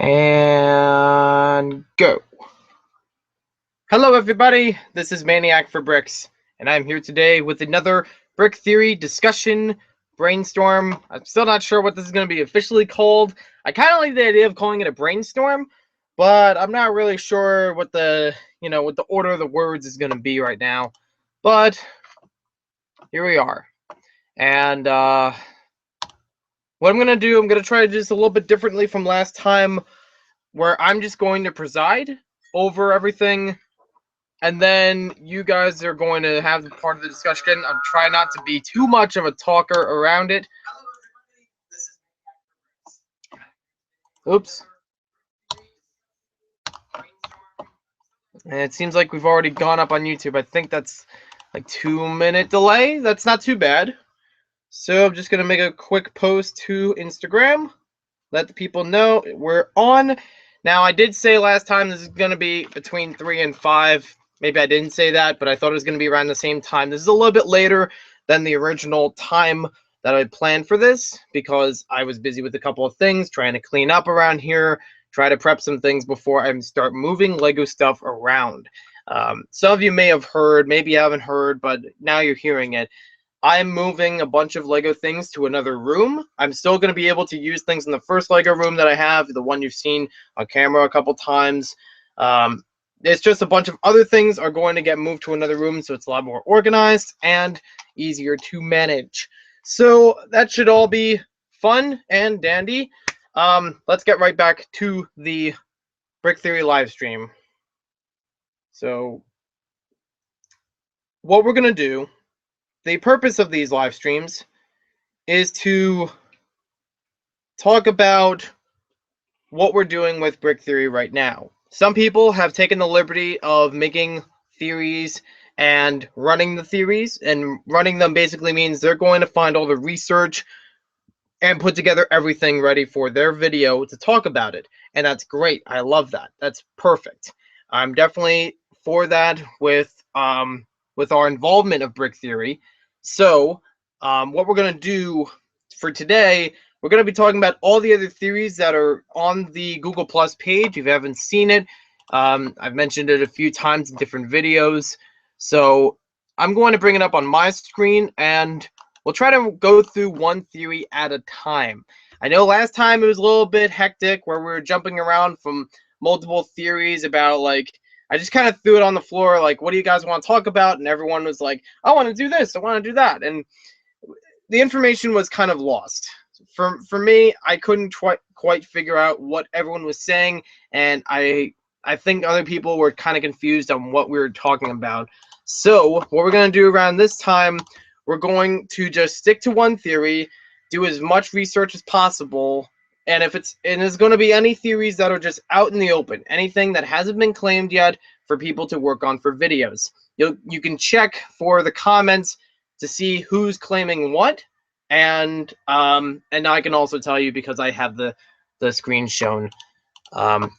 And go. Hello everybody, this is Maniac for Bricks, and I'm here today with another brick theory discussion, brainstorm. I'm still not sure what this is going to be officially called. I kind of like the idea of calling it a brainstorm, but I'm not really sure what the order of the words is going to be right now. But here we are. And what I'm going to do, I'm going to try to do this a little bit differently from last time, where I'm just going to preside over everything, and then you guys are going to have part of the discussion. I'm trying not to be too much of a talker around it. Oops. And it seems like we've already gone up on YouTube. I think that's like 2-minute delay. That's not too bad. So I'm just going to make a quick post to Instagram. Let the people know we're on. Now, I did say last time this is going to be between 3 and 5. Maybe I didn't say that, but I thought it was going to be around the same time. This is a little bit later than the original time that I planned for this, because I was busy with a couple of things, trying to clean up around here, try to prep some things before I start moving Lego stuff around. Some of you may have heard, maybe you haven't heard, but now you're hearing it. I'm moving a bunch of Lego things to another room. I'm still going to be able to use things in the first Lego room that I have, the one you've seen on camera a couple times. It's just a bunch of other things are going to get moved to another room, so it's a lot more organized and easier to manage. So that should all be fun and dandy. Let's get right back to the Brick Theory live stream. So what we're going to do, the purpose of these live streams is to talk about what we're doing with brick theory right now. Some people have taken the liberty of making theories and running the theories, and running them basically means they're going to find all the research and put together everything ready for their video to talk about it. And that's great. I love that. That's perfect. I'm definitely for that with our involvement of brick theory. So what we're going to do for today, we're going to be talking about all the other theories that are on the Google Plus page. If you haven't seen it, I've mentioned it a few times in different videos. So I'm going to bring it up on my screen, and we'll try to go through one theory at a time. I know last time it was a little bit hectic, where we were jumping around from multiple theories about, like, I just kind of threw it on the floor, like, what do you guys want to talk about? And everyone was like, I want to do this, I want to do that. And the information was kind of lost. For me, I couldn't quite figure out what everyone was saying, and I think other people were kind of confused on what we were talking about. So what we're going to do around this time, we're going to just stick to one theory, do as much research as possible, and if it's going to be any theories that are just out in the open, anything that hasn't been claimed yet for people to work on for videos. You can check for the comments to see who's claiming what, and I can also tell you, because I have the screen shown. I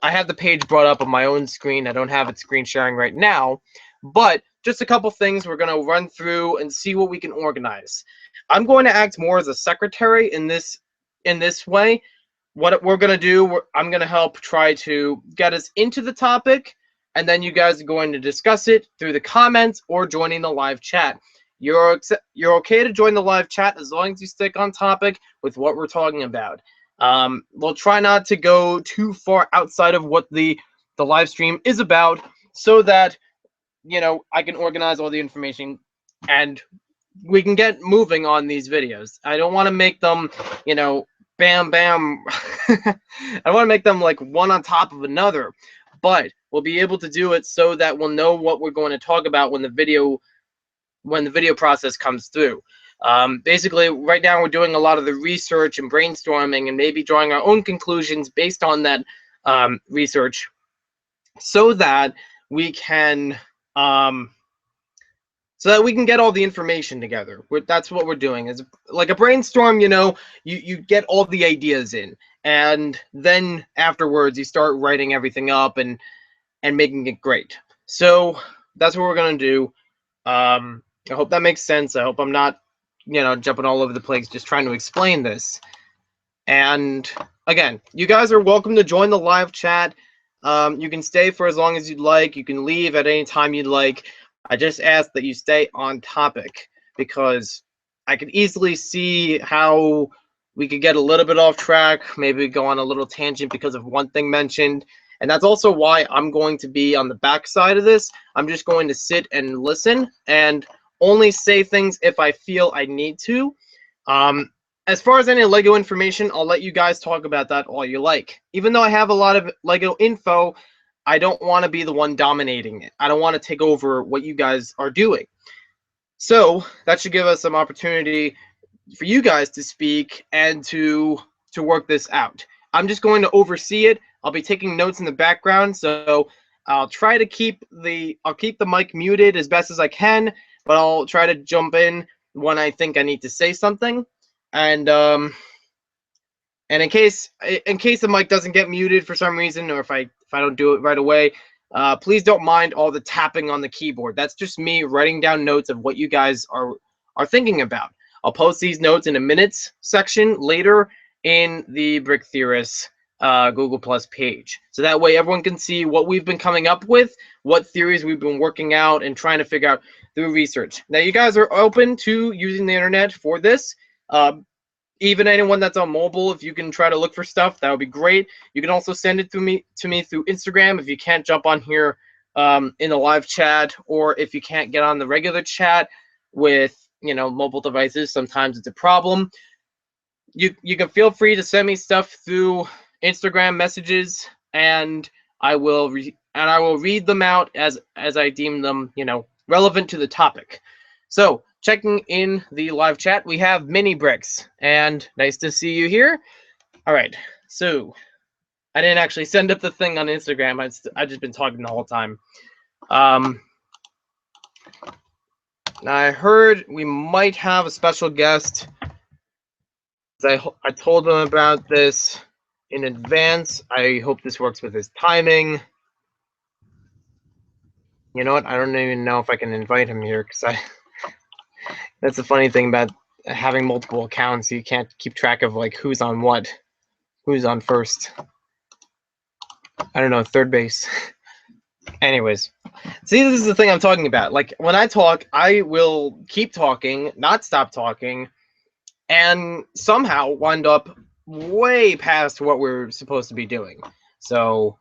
have the page brought up on my own screen. I don't have it screen sharing right now, but just a couple things we're going to run through and see what we can organize. I'm going to act more as a secretary in this way. What we're going to do, I'm going to help try to get us into the topic, and then you guys are going to discuss it through the comments or joining the live chat. You're okay to join the live chat as long as you stick on topic with what we're talking about. We'll try not to go too far outside of what the live stream is about, so that I can organize all the information and we can get moving on these videos. I don't want to make them, bam, bam. I want to make them like one on top of another, but we'll be able to do it so that we'll know what we're going to talk about when the video process comes through. Basically, right now we're doing a lot of the research and brainstorming and maybe drawing our own conclusions based on that research, so that we can get all the information together. That's what we're doing. Is like a brainstorm. You get all the ideas in, and then afterwards you start writing everything up and making it great. So that's what we're gonna do. I hope that makes sense. I hope I'm not, jumping all over the place just trying to explain this. And again, you guys are welcome to join the live chat. You can stay for as long as you'd like. You can leave at any time you'd like. I just ask that you stay on topic because I could easily see how we could get a little bit off track, maybe go on a little tangent because of one thing mentioned. And that's also why I'm going to be on the back side of this. I'm just going to sit and listen and only say things if I feel I need to. As far as any Lego information, I'll let you guys talk about that all you like. Even though I have a lot of Lego info, I don't want to be the one dominating it. I don't want to take over what you guys are doing. So that should give us some opportunity for you guys to speak and to work this out. I'm just going to oversee it. I'll be taking notes in the background, so I'll try to keep the mic muted as best as I can, but I'll try to jump in when I think I need to say something. And in case the mic doesn't get muted for some reason, or if I don't do it right away, please don't mind all the tapping on the keyboard. That's just me writing down notes of what you guys are thinking about. I'll post these notes in a minutes section later in the Brick Theorists Google Plus page. So that way everyone can see what we've been coming up with, what theories we've been working out and trying to figure out through research. Now you guys are open to using the internet for this. Even anyone that's on mobile, if you can try to look for stuff, that would be great. You can also send it to me through Instagram if you can't jump on here in the live chat, or if you can't get on the regular chat with mobile devices. Sometimes it's a problem. You can feel free to send me stuff through Instagram messages, and I will read them out as I deem them relevant to the topic. So checking in the live chat, we have Mini Bricks, and nice to see you here. All right, so I didn't actually send up the thing on Instagram. I've just been talking the whole time. I heard we might have a special guest. I told him about this in advance. I hope this works with his timing. You know what? I don't even know if I can invite him here because that's the funny thing about having multiple accounts. You can't keep track of like who's on what, who's on first. I don't know, third base. Anyways, see, this is the thing I'm talking about. Like when I talk, I will keep talking, not stop talking, and somehow wind up way past what we're supposed to be doing. So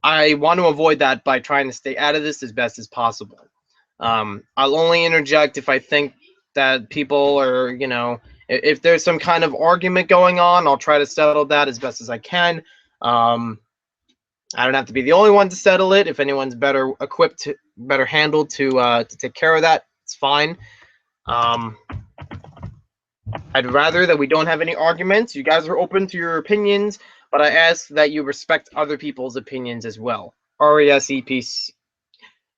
I want to avoid that by trying to stay out of this as best as possible. I'll only interject if I think that people are, if there's some kind of argument going on, I'll try to settle that as best as I can. I don't have to be the only one to settle it. If anyone's better equipped, better handled to take care of that, it's fine. I'd rather that we don't have any arguments. You guys are open to your opinions, but I ask that you respect other people's opinions as well. RESEPC.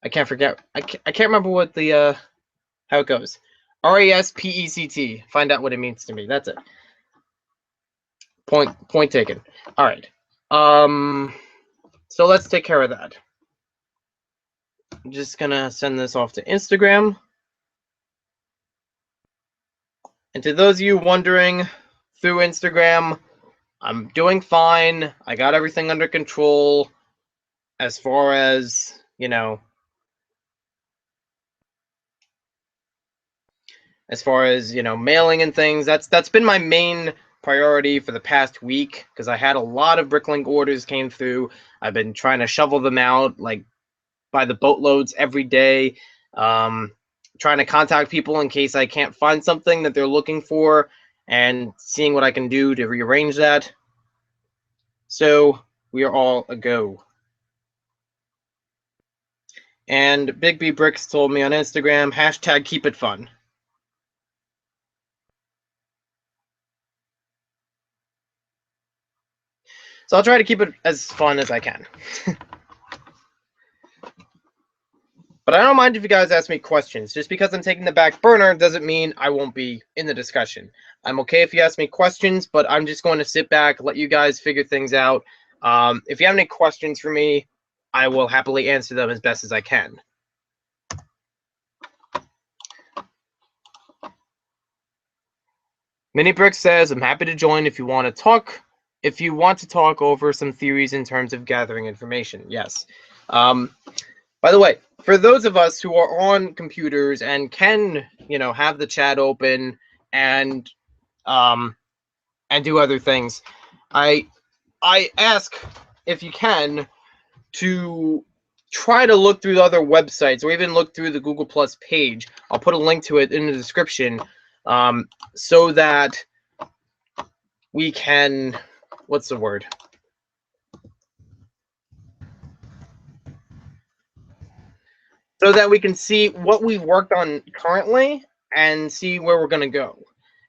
I can't forget. I can't remember what the how it goes. RESPECT. Find out what it means to me. That's it. Point taken. All right. So let's take care of that. I'm just gonna send this off to Instagram. And to those of you wondering through Instagram, I'm doing fine. I got everything under control as far as, mailing and things. That's been my main priority for the past week because I had a lot of Bricklink orders came through. I've been trying to shovel them out like by the boatloads every day. Trying to contact people in case I can't find something that they're looking for and seeing what I can do to rearrange that. So we are all a go. And Big B Bricks told me on Instagram, hashtag keep it fun. So I'll try to keep it as fun as I can. But I don't mind if you guys ask me questions. Just because I'm taking the back burner doesn't mean I won't be in the discussion. I'm okay if you ask me questions, but I'm just going to sit back, let you guys figure things out. If you have any questions for me, I will happily answer them as best as I can. Mini Brick says, I'm happy to join if you want to talk if you want to talk over some theories in terms of gathering information, yes. By the way, for those of us who are on computers and can, have the chat open and um, and do other things, I ask if you can to try to look through the other websites or even look through the Google Plus page. I'll put a link to it in the description, so that we can, what's the word? So that we can see what we've worked on currently and see where we're going to go.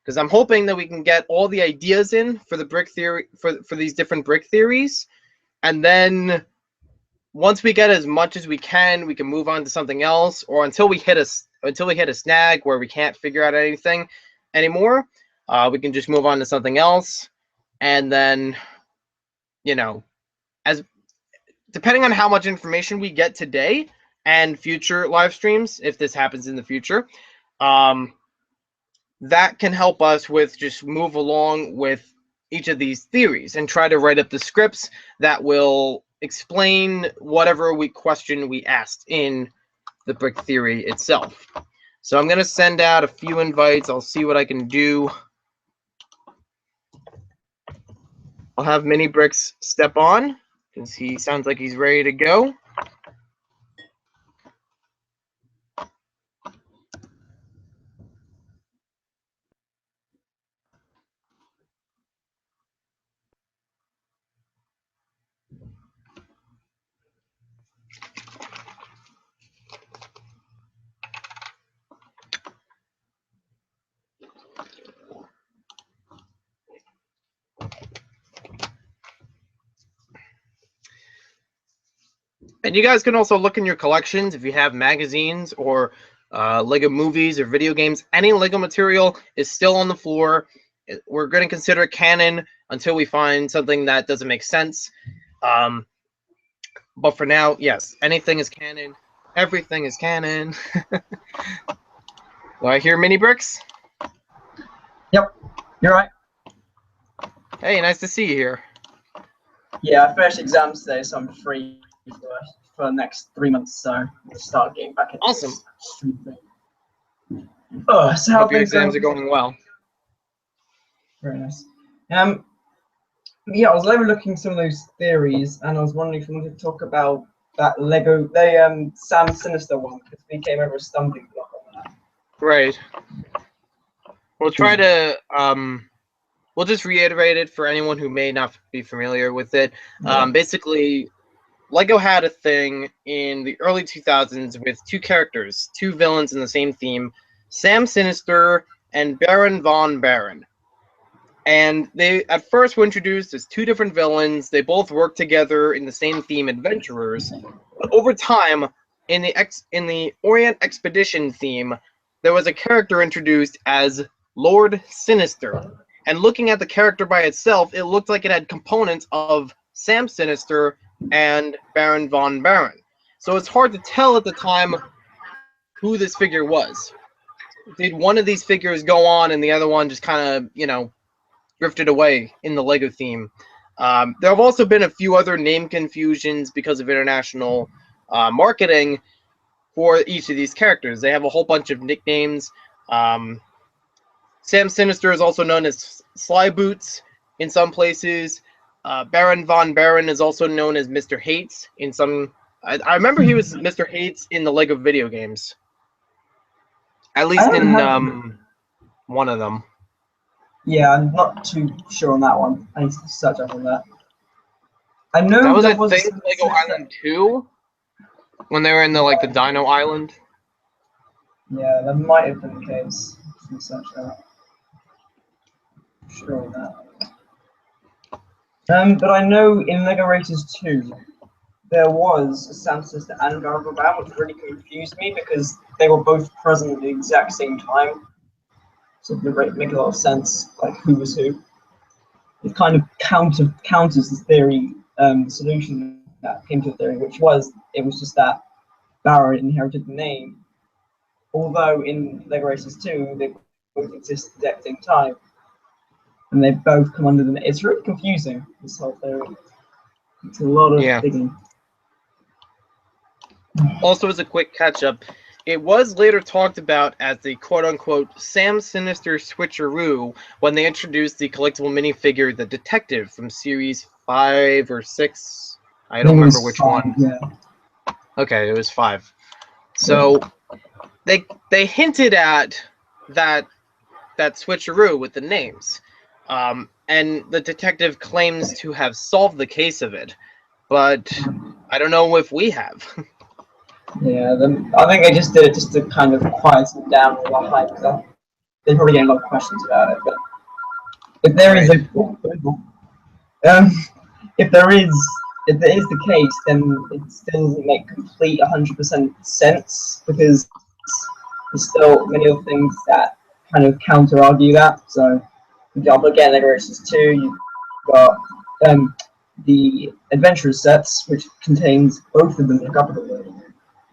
Because I'm hoping that we can get all the ideas in for the brick theory, for these different brick theories, and then once we get as much as we can move on to something else, or until we hit a snag where we can't figure out anything anymore. We can just move on to something else, and then, as depending on how much information we get today and future live streams, if this happens in the future, that can help us with just move along with each of these theories and try to write up the scripts that will explain whatever question we asked in the brick theory itself. So I'm going to send out a few invites. I'll see what I can do. I'll have Mini Bricks step on because he sounds like he's ready to go. And you guys can also look in your collections if you have magazines or Lego movies or video games. Any Lego material is still on the floor. We're going to consider it canon until we find something that doesn't make sense. But for now, yes, anything is canon. Everything is canon. Do I hear Mini Bricks? Yep, you're right. Hey, nice to see you here. Yeah, I finished exams today, so I'm free for the next 3 months. So I'll start getting back into Awesome. Oh, so how hope your exams are going well. Very nice. Yeah, I was overlooking some of those theories, and I was wondering if you wanted to talk about that Lego, the Sam Sinister one, because we came over a stumbling block on that. Right. We'll try to we'll just reiterate it for anyone who may not be familiar with it. Basically, Lego had a thing in the early 2000s with two characters, two villains in the same theme, Sam Sinister and Baron von Baron. And they at first were introduced as two different villains. They both worked together in the same theme, adventurers. But over time, in the Orient Expedition theme, there was a character introduced as Lord Sinister. And looking at the character by itself, it looked like it had components of Sam Sinister and Baron von Baron. So it's hard to tell at the time who this figure was. Did one of these figures go on and the other one just kind of, drifted away in the Lego theme? There have also been a few other name confusions because of international marketing for each of these characters. They have a whole bunch of nicknames. Sam Sinister is also known as Sly Boots in some places. Baron von Baron is also known as Mr. Hates in some. I remember he was Mr. Hates in the Lego video games. At least in one of them. Yeah, I'm not too sure on that one. I need to search up on that. I know that was, I think, Lego Island 2 when they were in the Dino Island. Yeah, that might have been the case. Let me search that. Sure on that. But I know in Lego Racers 2, there was a Sam Sinister and Baron von Baron, which really confused me because they were both present at the exact same time. So it didn't make a lot of sense, like who was who. It kind of counters the theory, the solution that came to the theory, which was it was just that Baron inherited the name. Although in Lego Racers 2, they both exist at the exact same time. and they both come under the. It's really confusing. This whole theory. It's a lot of Yeah. digging. Also, as a quick catch-up, it was later talked about as the quote-unquote Sam Sinister switcheroo when they introduced the collectible minifigure The Detective from series 5 or 6. I don't remember which one. Yeah. Okay, it was 5. So they hinted at that switcheroo with the names. And the detective claims to have solved the case of it, but I don't know if we have. Yeah, I think they just did it just to kind of quieten down all the hype. They're probably getting a lot of questions about it. But if there is Right. if there is the case, then it still doesn't make complete 100% sense because there's still many other things that kind of counter argue that. So, for example, again, Lego Races 2, you've got the adventurers sets, which contains both of them in a couple of them.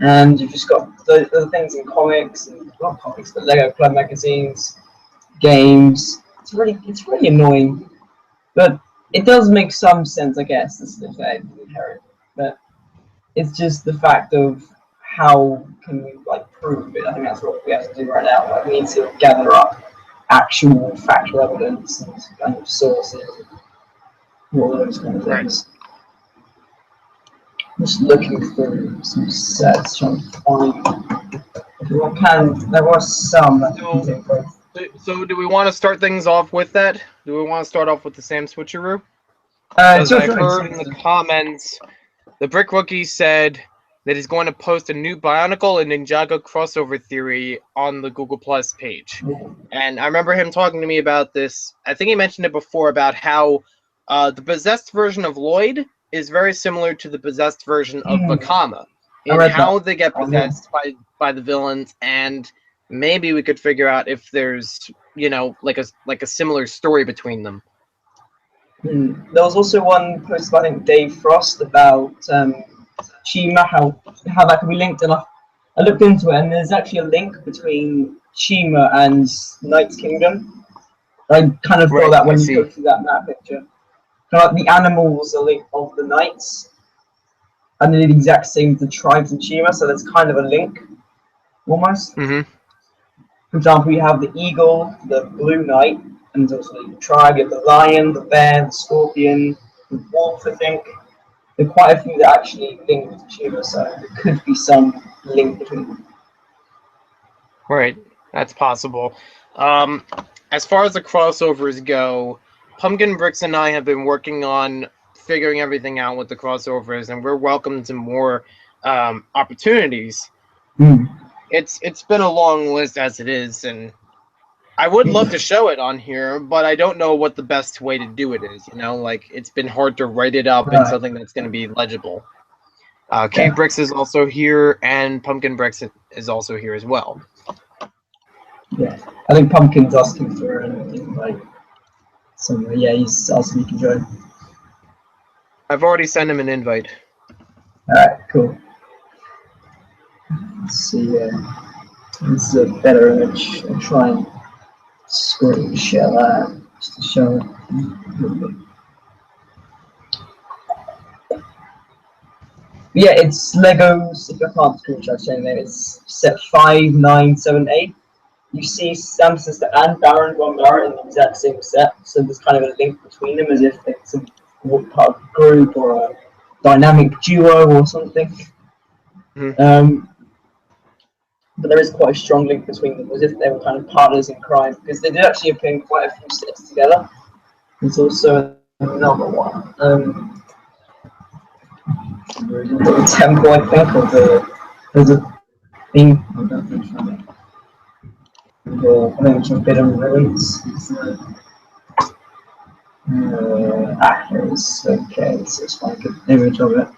And you've just got the other things in comics, and not comics, but Lego Club magazines, games. It's really annoying, but it does make some sense, I guess. This is the thing, inherent, but it's just the fact of how can we prove it. I think that's what we have to do right now. Like, we need to gather up actual factual evidence and kind of sources, and all those kind of things. Just looking through some sets, trying to find. There was some that contain both. So do we want to start things off with that? Do we want to start off with the Sam switcheroo? Because I've heard in the comments, the Brick Rookie said that he's going to post a new Bionicle and Ninjago crossover theory on the Google Plus page. And I remember him talking to me about this. I think he mentioned it before about how the possessed version of Lloyd is very similar to the possessed version of Bakama, and how they get possessed by the villains, and maybe we could figure out if there's like a similar story between them. There was also one posted by I think Dave Frost about Chima, how that can be linked, and I looked into it, and there's actually a link between Chima and Knight's Kingdom. I kind of thought that when you go through that map picture. Kind of like the animals are linked of the knights, and they're the exact same as the tribes in Chima, so there's kind of a link, almost. Mm-hmm. For example, you have the eagle, the blue knight, and there's also the tribe. You have the lion, the bear, the scorpion, the wolf, I think. There are quite a few that actually link to Chima, so there could be some link between them. Right, that's possible. As far as the crossovers go, Pumpkin Bricks and I have been working on figuring everything out with the crossovers, and we're welcome to more opportunities. It's been a long list as it is, and I would love to show it on here, but I don't know what the best way to do it is. It's been hard to write it up in something that's going to be legible. Cave Bricks is also here, and Pumpkin Bricks is also here as well. Yeah, I think Pumpkin's asking for anything somewhere. Yeah, he's asking if he can join. I've already sent him an invite. Alright, cool. Let's see. This is a better image. I'll try and screen share that just to show it. Yeah, it's Legos. If I can't screenshot saying that, it's set 5978. You see Sam Sister and Baron Gwamara in the exact same set, so there's kind of a link between them as if it's a part of a group or a dynamic duo or something. But there is quite a strong link between them, as if they were kind of partners in crime, because they did actually appear in quite a few sets together. There's also another one. The temple, I think, or there's a thing. I don't think I think it's Forbidden Ruins. Here it is. Okay, so it's like an image of it.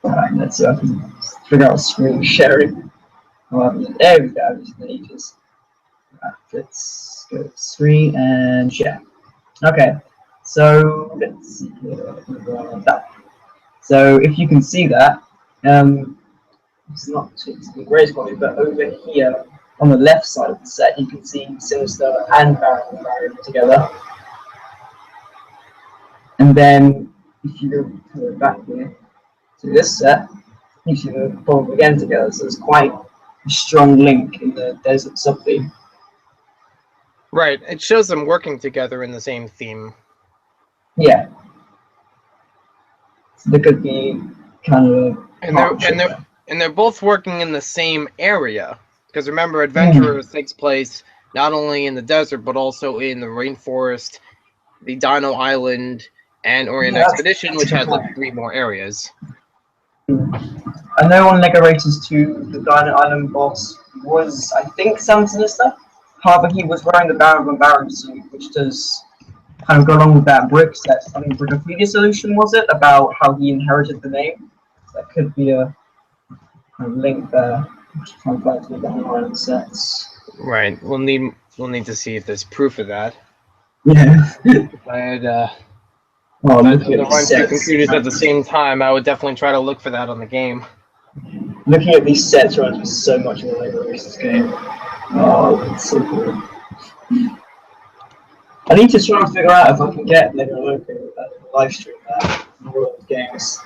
Alright, let's see if I can figure out screen sharing. There we go, just ages. Right, let's go to screen and share. Okay, so let's see here. That. So if you can see that, it's not the greatest quality, but over here on the left side of the set, you can see Sinister and Baron together. And then if you go back here to this set, you see them both again together. So there's quite a strong link in the desert subtheme. Right. It shows them working together in the same theme. Yeah. So there could be kind of and they're both working in the same area. Because remember, Adventurers takes place not only in the desert but also in the rainforest, the Dino Island, and Orient Expedition, which has like 3 more areas. I know on Lego Races 2, the Dino Island boss was, I think, Sam Sinister. However, he was wearing the Baron suit, which does kind of go along with that brick set. I think Wikipedia solution was it about how he inherited the name. So that could be a kind of link there. I'm just trying to find the Dino Island sets. Right. We'll need to see if there's proof of that. Yeah. If I had to run 2 computers at the same time, I would definitely try to look for that on the game. Looking at these sets reminds me so much of the Lego Races game. Oh, it's so cool. I need to try and figure out if I can get Lego Loco live stream that in all of the games.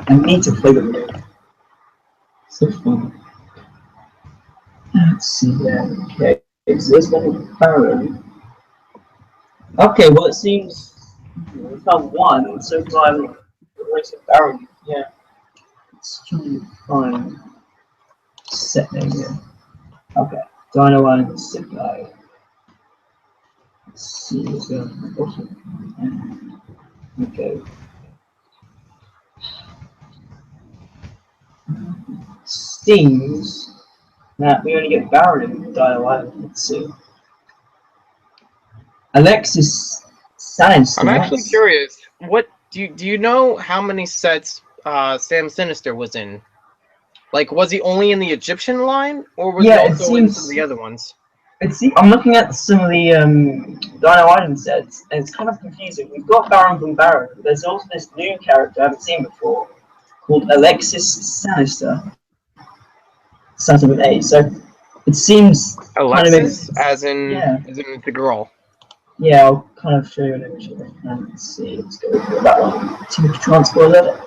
I need to play them again. So fun. Let's see then. Okay, so this one is Baron. Okay, well it seems we found one, so far I'm racing Baron. Yeah. Let's try and find set name here. Okay, Dino Island Sick Guy. Let's see what's going on the bottom. Okay. Seems that we only get Baron in Dino Island. Let's see. Alexis Science. I'm actually curious. What do you know how many sets Sam Sinister was in? Like, was he only in the Egyptian line, or was he also in some of the other ones? I'm looking at some of the Dino Island sets, and it's kind of confusing. We've got Baron from Baron, but there's also this new character I haven't seen before called Alexis Sinister. Starts with A, so it seems Alexis, as in the girl. Yeah, I'll kind of show you an image of it. Let's see, let's go with that one. Too much transport letter.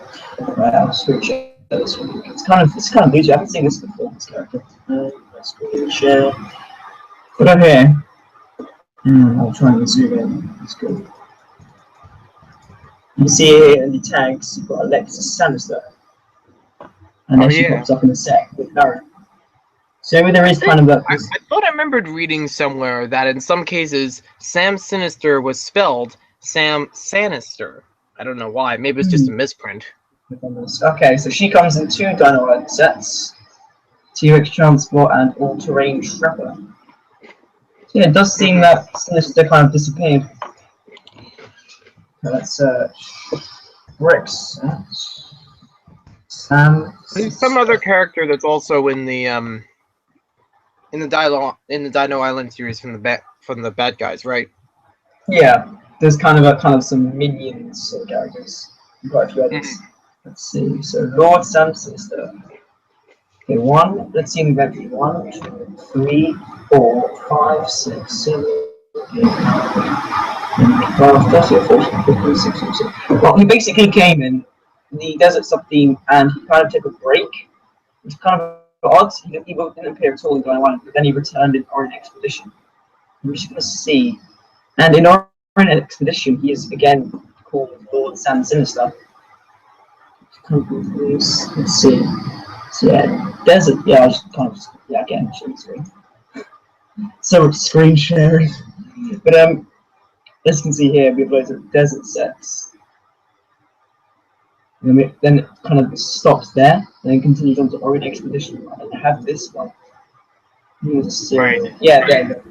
Right, I'll switch this one. It's kind of loose. I haven't seen this before. This character. Let's go share. Put it here. I'll try and zoom in. Let's go. You see here in the tags, you've got Alexis Sinister, and then she pops up in a sec with Baron. So there is kind of a. I thought I remembered reading somewhere that in some cases Sam Sinister was spelled Sam Sanister. I don't know why. Maybe it's just a misprint. Okay, so she comes in 2 Dino Island sets: T-Rex Transport and All-Terrain Trapper. So yeah, it does seem that Sinister kind of disappeared. Let's search. Bricks. Sam. There's some other character that's also in the Dino Island series from the bad guys, right? Yeah, there's kind of some minions sort of characters. Quite a few others. Let's see. So Lord Sam Sinister. Okay, let's see the inventory. 1, 2, 3, 4, 5, 6, 7, 8, 9, 12, 13, 14, 15, 16, 17. Well, he basically came in the desert subtheme and he kind of took a break. It's kind of odd. He didn't appear at all in Dino Island, but then he returned in Orient Expedition. I'm just going to see. And in Orient Expedition, he is again called Lord Sam Sinister. Let's see. So yeah, desert. Yeah, I just again, share the screen. So much screen sharing. But as you can see here, we have loads of desert sets. And then it kind of stops there, and then continues on to Orient Expedition. And I have this one. Right. Yeah, there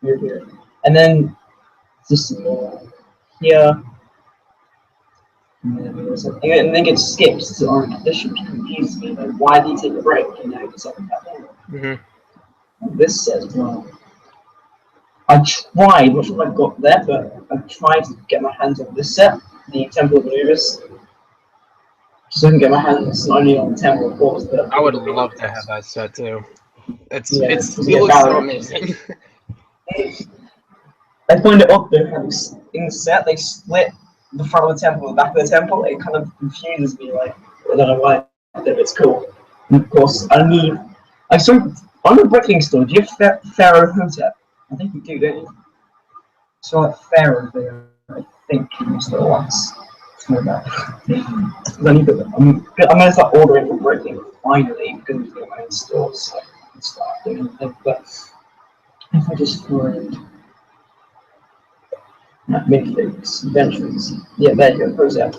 you go. Here. And then just some more here. And then it skips to Orient Expedition, which confuses me. Like, why did he take a break? Just like that. This says, well, I tried, I'm not sure if I got there, but I tried to get my hands on this set, the Temple of Anubis. Just so I can get my hands not only on the Temple, of course, but I would love to have that set too. It Yeah, looks so amazing. I find it odd though how in the set they split the front of the temple and the back of the temple. It kind of confuses me. Like I don't know why. It's cool. And of course, I saw on the bricking store. Do you have Pharaoh Hotep? I think you do, don't you? So like Pharaoh there, I think in the store once. I'm gonna start ordering for bricking finally because it's got my own store, so I can start doing anything. But if I just find minifigs, adventures, yeah, there you go, Hotep.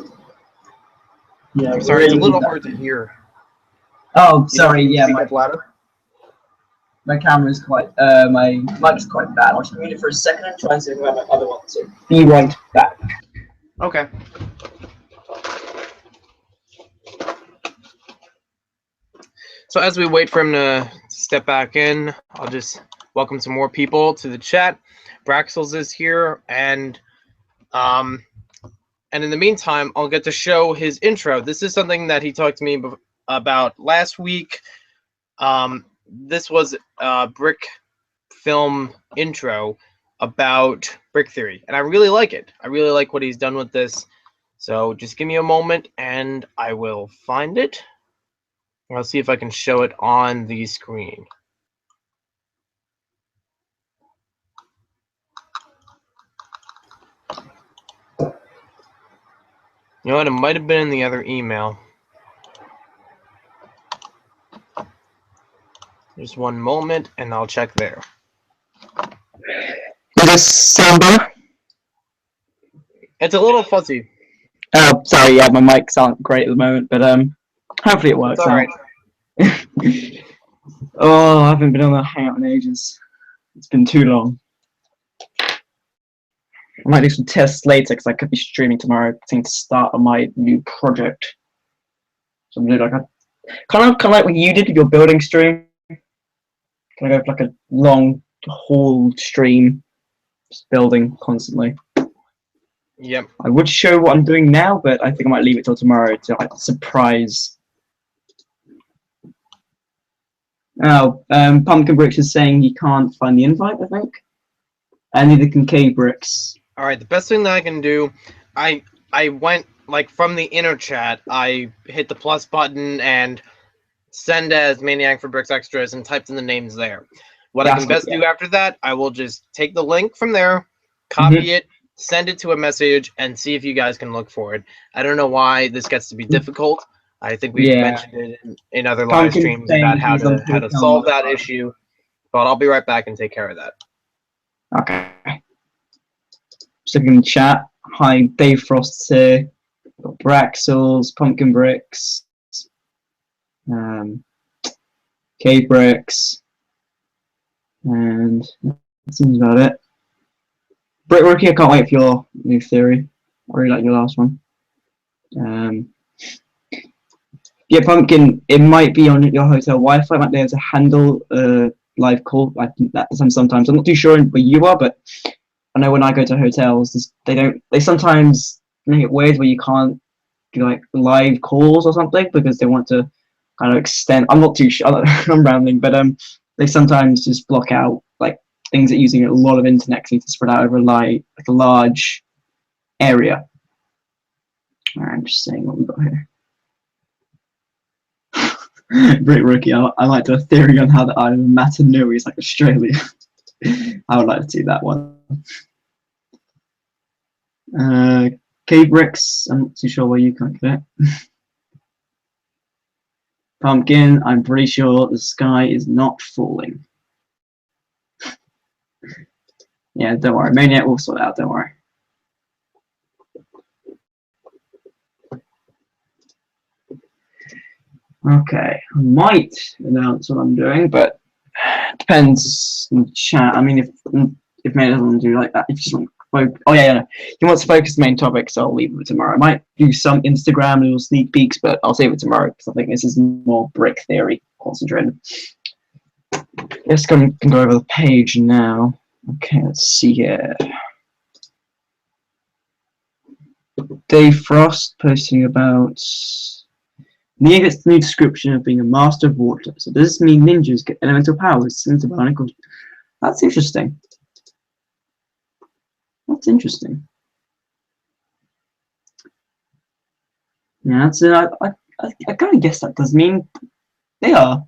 Yeah, I'm sorry, it's a really little need that. hard to hear. Oh, You don't sorry. need to Yeah, speak up louder. my camera's quite, my mic's quite bad. I'll just mute it for a second and try and see if I have my other one. So be right back. Okay. So as we wait for him to step back in, I'll just welcome some more people to the chat. Braxels is here, and in the meantime, I'll get to show his intro. This is something that he talked to me about last week. This was a brick film intro about brick theory, and I really like it. I really like what he's done with this. So just give me a moment, and I will find it. I'll see if I can show it on the screen. You know what? It might have been in the other email. Just one moment, and I'll check there. Is this sound better? It's a little fuzzy. Oh, sorry. Yeah, my mics aren't great at the moment, but hopefully it works It's all right. out. Oh, I haven't been on a hangout in ages. It's been too long. I might do some tests later because I could be streaming tomorrow. I think to start on my new project. So I'm doing like a kind of like what you did with your building stream. Can I go for like a long haul stream, just building constantly? Yep. I would show what I'm doing now, but I think I might leave it till tomorrow to like surprise. Oh, Pumpkin Bricks is saying he can't find the invite, I think. And neither can K Bricks. All right. The best thing that I can do, I went like from the inner chat. I hit the plus button and send as Maniac for Bricks Extras and typed in the names there. What I can best do after that, I will just take the link from there, copy it, send it to a message, and see if you guys can look for it. I don't know why this gets to be difficult. I think we've mentioned it in other live streams about how to solve that issue, but I'll be right back and take care of that. Okay. Just looking in the chat. Hi, Dave Frost's here. Got Braxels, Pumpkin Bricks, K Bricks, and that seems about it. Brick Rookie, I can't wait for your new theory. I really like your last one. Yeah, Pumpkin, it might be on your hotel Wi-Fi. It might be able to handle live call. I think that sometimes. I'm not too sure where you are, but I know when I go to hotels, they sometimes make it weird where you can't do like live calls or something because they want to kind of extend. I'm not too sure. I'm rambling, but they sometimes just block out like things that using a lot of internet need to spread out over like a large area. All right, I'm just saying what we've got here. Brick Rookie, I like to have a theory on how the island of Matanui is like Australia. I would like to see that one. K-Bricks, I'm not too sure where you can't get it. Pumpkin, I'm pretty sure the sky is not falling. Yeah, don't worry. Maniac will sort it out, don't worry. Okay, I might announce what I'm doing, but it depends on the chat. I mean, if Maniac doesn't want to do like that, if you just want to focus, oh yeah, he wants to focus the main topic, so I'll leave it tomorrow. I might do some Instagram little sneak peeks, but I'll save it tomorrow because I think this is more brick theory concentrated. Let's can go over the page now. Okay, let's see here. Dave Frost posting about Nia gets the new description of being a master of water. So does this mean ninjas get elemental powers similar to barnacles? That's interesting. That's interesting. Yeah, that's I kind of guess that does mean they are.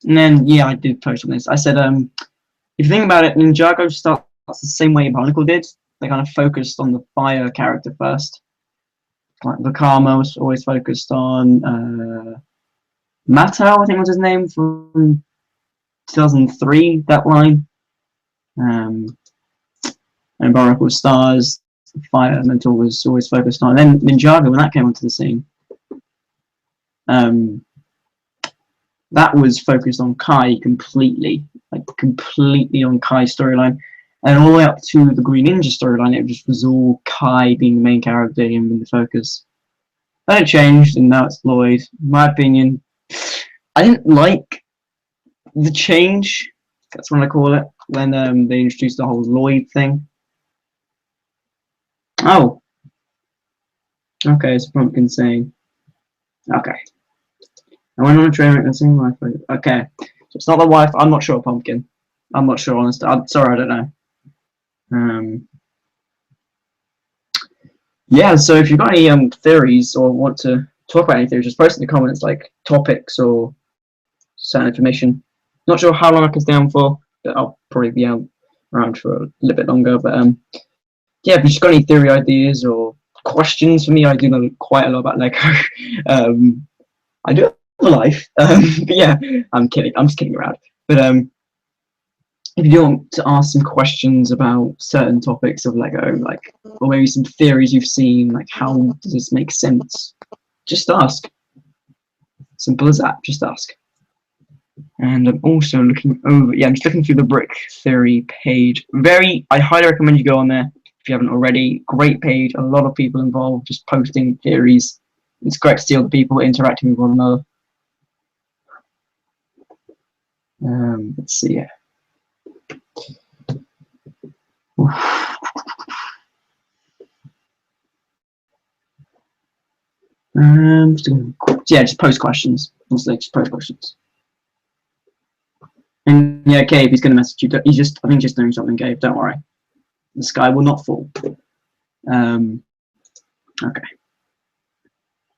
And then yeah, I did post on this. I said if you think about it, Ninjago starts the same way Barnacle did. They kind of focused on the fire character first. Like Vakama was always focused on Mattel, I think was his name from 2003. That line. And Barnacle Stars, Fire Elemental was always focused on. And then Ninjago, when that came onto the scene, that was focused on Kai completely, like completely on Kai's storyline. And all the way up to the Green Ninja storyline, it just was all Kai being the main character and being the focus. Then it changed, and now it's Lloyd. In my opinion, I didn't like the change. That's what I call it. When they introduced the whole Lloyd thing. Oh, okay, it's Pumpkin saying. Okay. I went on a train and sing my favorite. Okay, so it's not the wife. I'm not sure, Pumpkin. I'm not sure, honestly. I'm sorry, I don't know. Yeah, so if you've got any theories or want to talk about any theories, just post in the comments, like topics or certain information. Not sure how long I can stay on for, but I'll probably be out around for a little bit longer. But yeah, if you've got any theory ideas or questions for me, I do know quite a lot about Lego. I do have a life, but yeah, I'm kidding. I'm just kidding around. But if you do want to ask some questions about certain topics of Lego, like, or maybe some theories you've seen, like how does this make sense, just ask. Simple as that. Just ask. And I'm also looking over. Yeah, I'm just looking through the brick theory page. I highly recommend you go on there if you haven't already. Great page. A lot of people involved, just posting theories. It's great to see all the people interacting with one another. Let's see. Yeah. Yeah, just post questions. Honestly, just post questions. And yeah, Gabe, he's going to message you. I think he's just doing something, Gabe. Don't worry. The sky will not fall. Okay.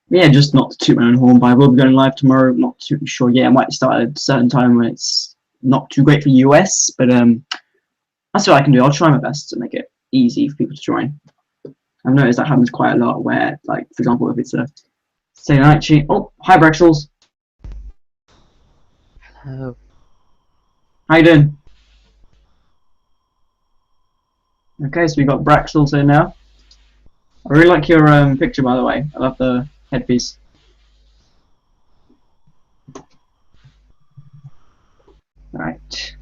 Yeah, just not to toot my own horn, but I will be going live tomorrow. Not too sure yet. I might start at a certain time when it's not too great for US, but that's what I can do. I'll try my best to make it easy for people to join. I've noticed that happens quite a lot where, like, for example, if it's a say night cheat. Oh, hi Brexels. Hello. How you doing? Okay, so we got Braxels here now. I really like your picture, by the way. I love the headpiece. Right.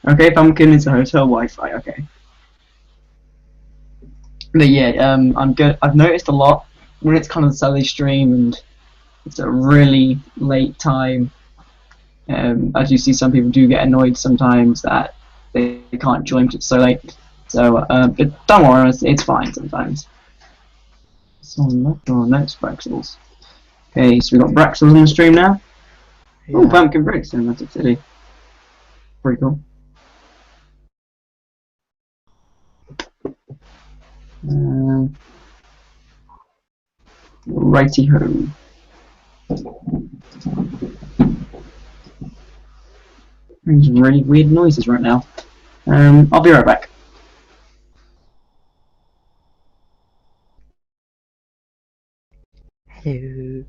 Okay, Pumpkin is a hotel Wi-Fi. Okay. But yeah, I'm good. I've noticed a lot when it's kind of Saturday stream and it's a really late time. As you see, some people do get annoyed sometimes that they can't join because it's so late. So, but don't worry, it's fine sometimes. So next Braxels. Okay, so we got Braxels on the stream now. Yeah. Oh, Pumpkin Bricks in Atlantic City. Pretty cool. Righty ho. There's really weird noises right now. I'll be right back. Hello.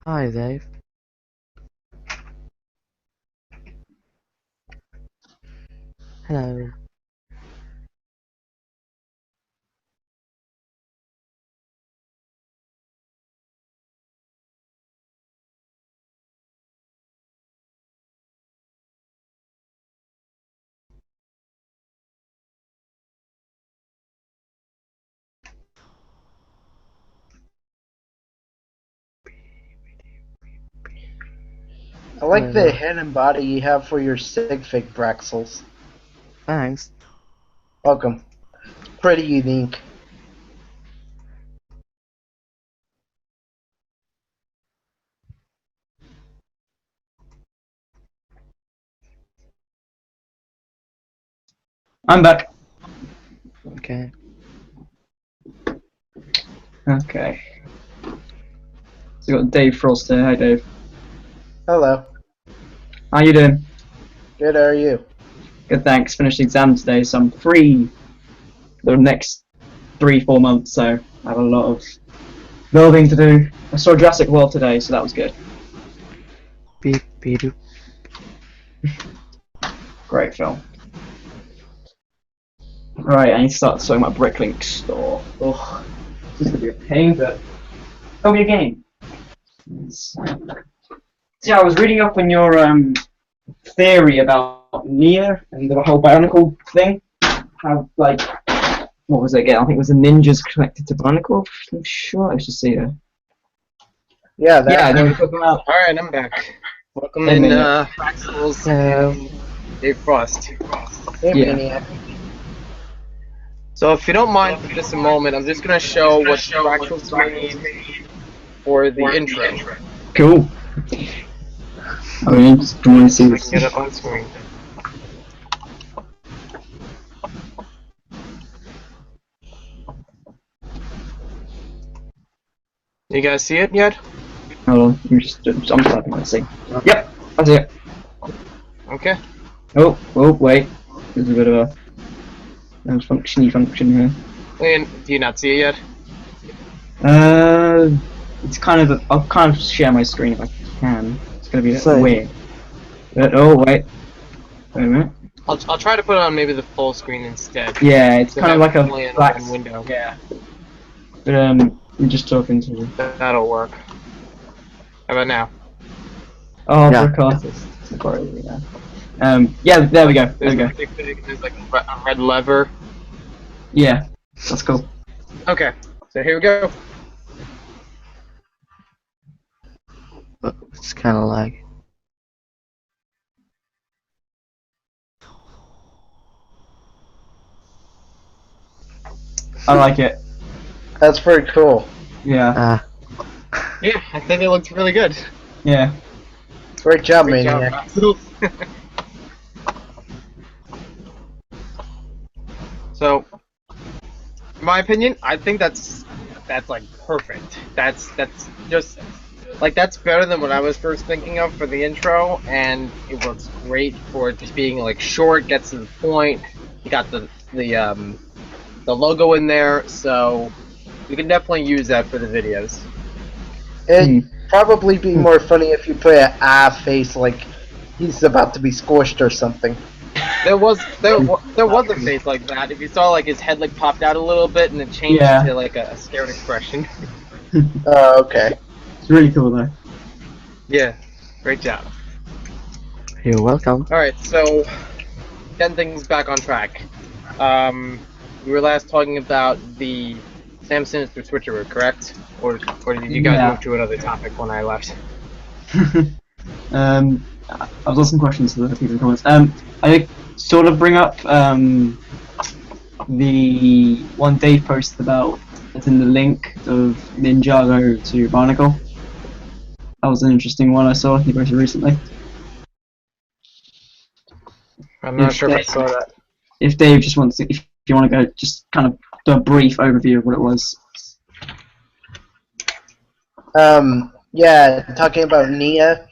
Hi, Dave. Hello. I like the head and body you have for your sig fig Braxels. Thanks. Welcome. Pretty unique. I'm back. Okay. Okay. So we got Dave Frost here. Hi, Dave. Hello. How you doing? Good, how are you? Good, thanks. Finished exam today, so I'm free for the next 3-4 months. So I have a lot of building to do. I saw Jurassic World today, so that was good. Beep beep. Great film. Right, I need to start sorting my Bricklink store. Ugh, this is gonna be a pain, but it'll be a game. So yeah, I was reading up on your theory about Nia and the whole Bionicle thing. How like what was it again? I think it was the ninjas connected to Bionicle. I'm sure. Let's just see here. Yeah, Yeah, that they were one. talking about. All right, I'm back. Welcome Hey, in, Maniac. Maxwell's Hello. Dave Frost. Hey, Yeah. Maniac. So if you don't mind for just a moment, I'm just gonna show what fractals made for the intro. Cool. I mean, just want to see I this. can get up on screen. You guys see it yet? Hold on, I'm typing. Let's see. Yep, I see it. Okay. Oh, wait. There's a bit of a functiony function here. And do you not see it yet? It's kind of. I'll kind of share my screen if I can. It's gonna be a bit Same. weird. But oh wait a minute. I'll try to put it on maybe the full screen instead. Yeah, it's So kind of have like only a an black open window. Yeah. But I'm just talking to you. That'll work. How about now? Oh, Yeah. broadcast. Sorry, yeah. Yeah, there we go. There we go. There's like a red lever. Yeah, that's cool. Okay, so here we go. It's kind of like. I like it. That's pretty cool. Yeah. Ah. Yeah, I think it looks really good. Yeah. Great job, Great job, Maniac. Maxwell. So, in my opinion, I think that's like perfect. That's just like that's better than what I was first thinking of for the intro, and it works great for it just being like short, gets to the point. You got the logo in there, so you can definitely use that for the videos. It'd probably be more funny if you put an face like he's about to be squished or something. There was a face like that. If you saw like his head like popped out a little bit and it changed Yeah. to like a scared expression. Oh, okay. It's really cool though. Yeah, great job. You're welcome. All right, so getting things back on track. We were last talking about the Sam Sinister switcheroo, correct? Or did you guys Yeah. move to another topic when I left? I've got some questions for the people in the comments. I sort of bring up the one Dave posted about it's in the link of Ninjago to Barnacle. That was an interesting one I saw. He posted recently. I'm not If sure if I Dave- saw that. If Dave just wants to, if you want to go, just kind of do a brief overview of what it was. Yeah, talking about Nia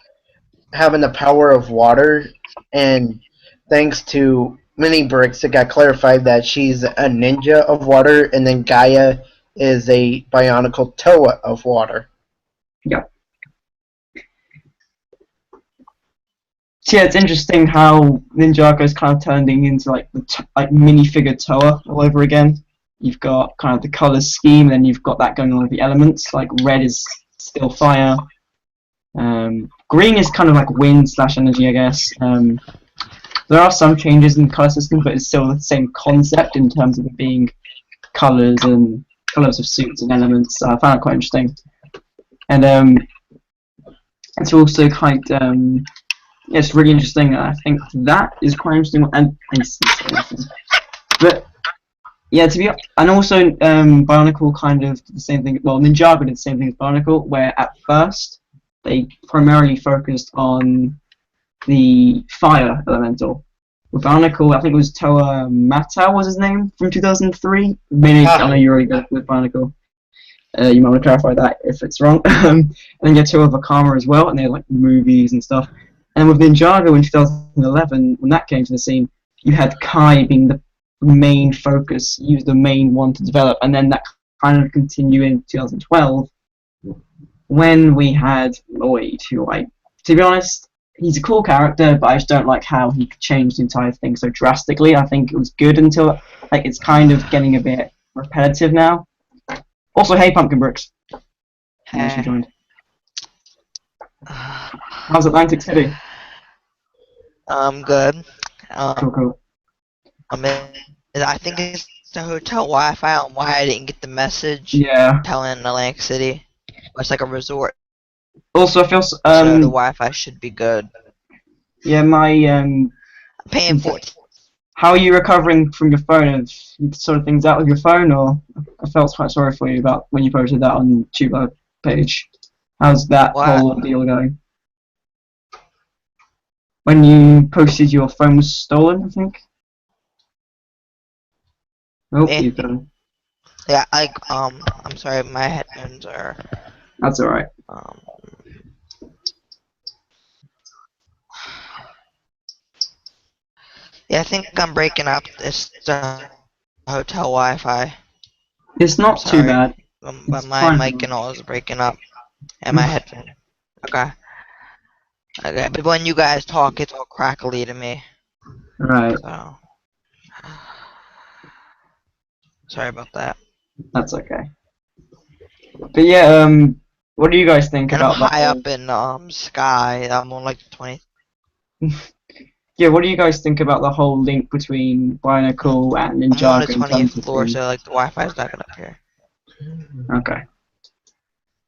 having the power of water, and thanks to Mini Bricks, it got clarified that she's a ninja of water, and then Gaia is a bionicle Toa of water. Yeah. So yeah, it's interesting how Ninjago's kind of turning into like the like minifigure Toa all over again. You've got kind of the color scheme, and then you've got that going on with the elements. Like red is still fire. Green is kind of like wind / energy, I guess. There are some changes in the color system, but it's still the same concept in terms of it being colors and colors of suits and elements. I found it quite interesting, and it's also quite Yeah, it's really interesting. I think that is quite interesting. But yeah, to be and also Bionicle kind of did the same thing. Well, Ninjago did the same thing as Bionicle, where at first they primarily focused on the fire elemental. With Bionicle, I think it was Toa Matau was his name from 2003. Maybe I know you're really good with Bionicle. You might want to clarify that if it's wrong. And then you had Toa Vakama as well, and they had like movies and stuff. And with Ninjago in 2011, when that came to the scene, you had Kai being the main focus. He was the main one to develop, and then that kind of continued in 2012 when we had Lloyd, who to be honest, he's a cool character, but I just don't like how he changed the entire thing so drastically. I think it was good until it's kind of getting a bit repetitive now. Also, hey, Pumpkin Bricks. She joined. How's Atlantic City? Good. Cool. I think it's the hotel Wi-Fi on why I didn't get the message. Yeah. Telling Atlantic City. It's like a resort. Also, I feel so the Wi-Fi should be good. Yeah, my I'm paying for it. How are you recovering from your phone? Have you sorted things out with your phone, or I felt quite sorry for you about when you posted that on the Tubo page. How's that whole deal going? When you posted your phone was stolen, I think. Oh, you've done. Yeah, I'm sorry, my headphones are. That's all right. Yeah, I think I'm breaking up. It's the hotel Wi-Fi. It's not too bad. But my mic and all is breaking up, and my headphone. Okay. Okay, but when you guys talk, it's all crackly to me. Right. So. Sorry about that. That's okay. But yeah, what do you guys think about I'm high up in sky. I'm on like 20. Yeah, what do you guys think about the whole link between Bionicle and Ninjago? I'm on the 20th floor, so like the Wi-Fi is not good up here. Okay.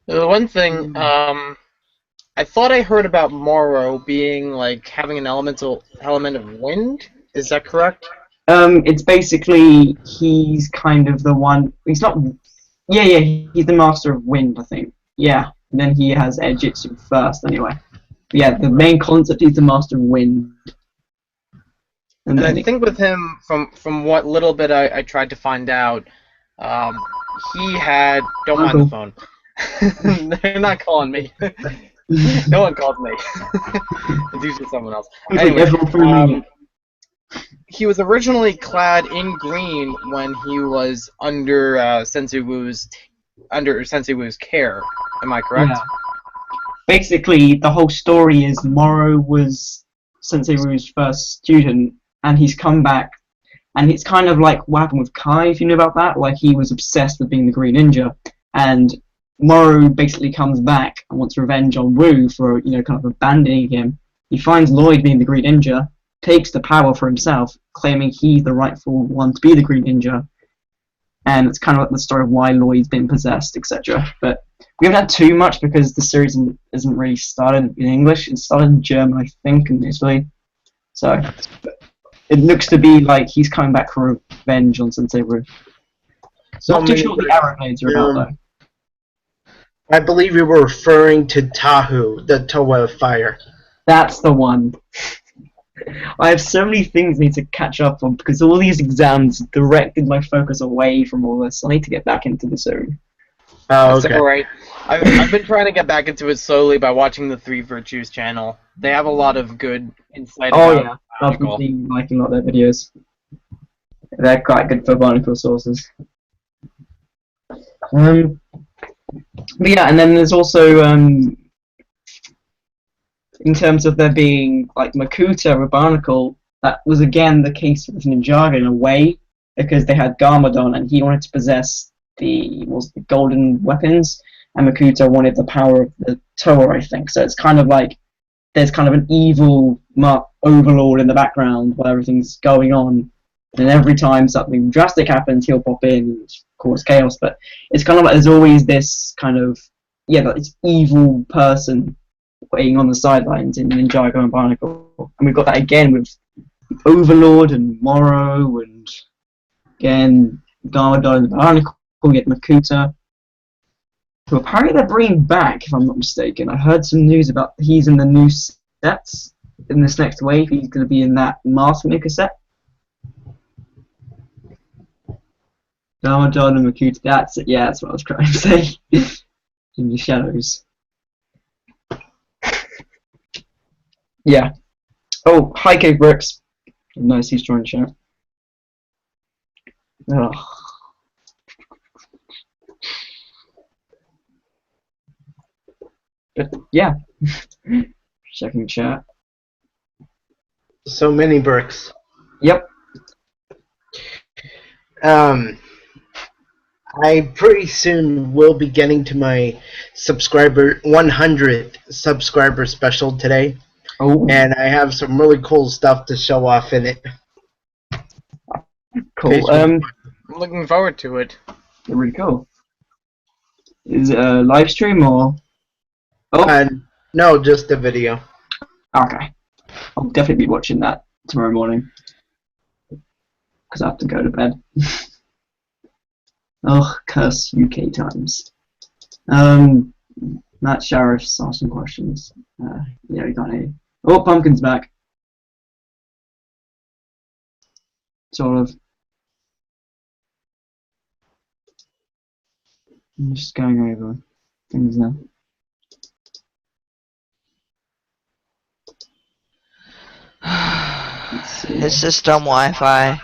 The one thing, I thought I heard about Morrow being like having an element of wind. Is that correct? It's basically he's kind of the one. He's not. Yeah, he's the master of wind, I think. Yeah. And then he has Ejitsu first, anyway. But yeah, the main concept is the master of wind. And I think with him, from what little bit I tried to find out, he had. Don't mind the phone. They're not calling me. No one called me. It's usually someone else. Anyway, he was originally clad in green when he was under Sensei Wu's care. Am I correct? Yeah. Basically, the whole story is Morrow was Sensei Wu's first student, and he's come back, and it's kind of like what happened with Kai, if you know about that. Like, he was obsessed with being the Green Ninja, and Morrow basically comes back and wants revenge on Wu for, kind of abandoning him. He finds Lloyd being the Green Ninja, takes the power for himself, claiming he's the rightful one to be the Green Ninja, and it's kind of like the story of why Lloyd's been possessed, etc. But we haven't had too much because the series isn't really started in English. It started in German, I think, initially. So it looks to be like he's coming back for revenge on Sensei Wu. Not too sure what the arrow blades are about, though. I believe you were referring to Tahu, the Toa of Fire. That's the one. I have so many things I need to catch up on because all these exams directed my focus away from all this. I need to get back into the zone. Oh, okay. That's alright. I've been trying to get back into it slowly by watching the Three Virtues channel. They have a lot of good insight. Oh yeah, I've been liking a lot of their videos. They're quite good for Bionicle sources. But yeah, and then there's also in terms of there being like Makuta with Bionicle, that was again the case with Ninjago in a way, because they had Garmadon and he wanted to possess the golden weapons, and Makuta wanted the power of the Toa, I think. So it's kind of like there's kind of an evil overlord in the background while everything's going on, and every time something drastic happens, he'll pop in and cause chaos. But it's kind of like there's always this kind of this evil person waiting on the sidelines in Ninjago and Barnacle. And we've got that again with Overlord and Morrow and again Garmadon and Barnacle, get Makuta. Who apparently they're bringing back, if I'm not mistaken. I heard some news about he's in the new sets in this next wave. He's going to be in that Master Maker set. Garmadon and Makuta, that's it. Yeah, that's what I was trying to say. In the shadows. Yeah. Oh, hi Cave Brooks. Nice, he's trying to chat. Ugh. But yeah. Checking chat. So many bricks. Yep. I pretty soon will be getting to my 100th subscriber special today. Oh, And I have some really cool stuff to show off in it. cool. I'm looking forward to it. Really cool. Is it a live stream or? Oh, No, just a video. okay. I'll definitely be watching that tomorrow morning. Because I have to go to bed. Oh, curse UK times. Matt Sheriff's asked some questions. Yeah, we can't hear you. Oh, Pumpkin's back. Sort of. I'm just going over things now. His system Wi-Fi.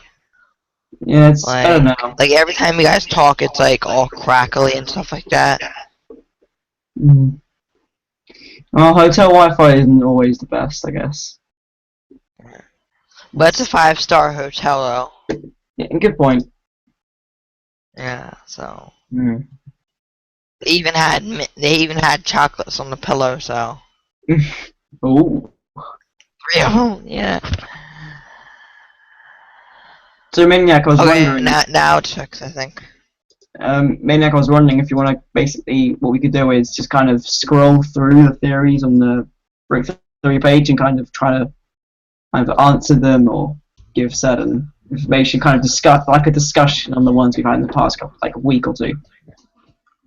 Yeah, it's better now. Like every time you guys talk, it's like all crackly and stuff like that. Mm. Well, hotel Wi-Fi isn't always the best, I guess. But it's a 5-star hotel though. Yeah, good point. Yeah, so Mm. they even had chocolates on the pillow. So Oh. 3 of them. Yeah. So Maniac, I was Okay, wondering. now it's fixed, I think. Maniac, I was wondering if you want to basically what we could do is just kind of scroll through the theories on the Brick Theory page and kind of try to either answer them or give certain information, kind of discuss like a discussion on the ones we've had in the past couple, like a week or two.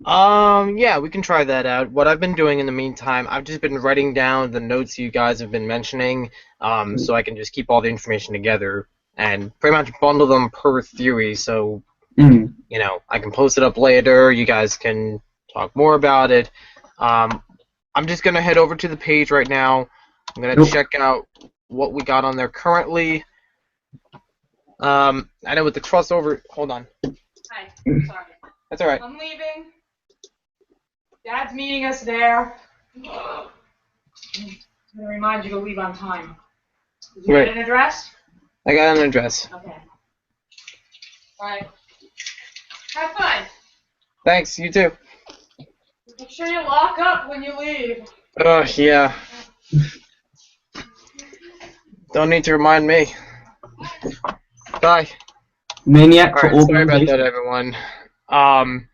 Yeah, we can try that out. What I've been doing in the meantime, I've just been writing down the notes you guys have been mentioning, so I can just keep all the information together and pretty much bundle them per theory, so, Mm. you know, I can post it up later, you guys can talk more about it. I'm just going to head over to the page right now. I'm going to check out what we got on there currently. I know with the crossover, hold on. Hi, sorry. That's alright. I'm leaving. Dad's meeting us there. I'm gonna remind you to leave on time. Did you Right. get an address? I got an address. Okay. Alright. Have fun. Thanks, you too. Make sure you lock up when you leave. Yeah. Don't need to remind me. Bye. Maniac for Alright, sorry about organization. that, everyone.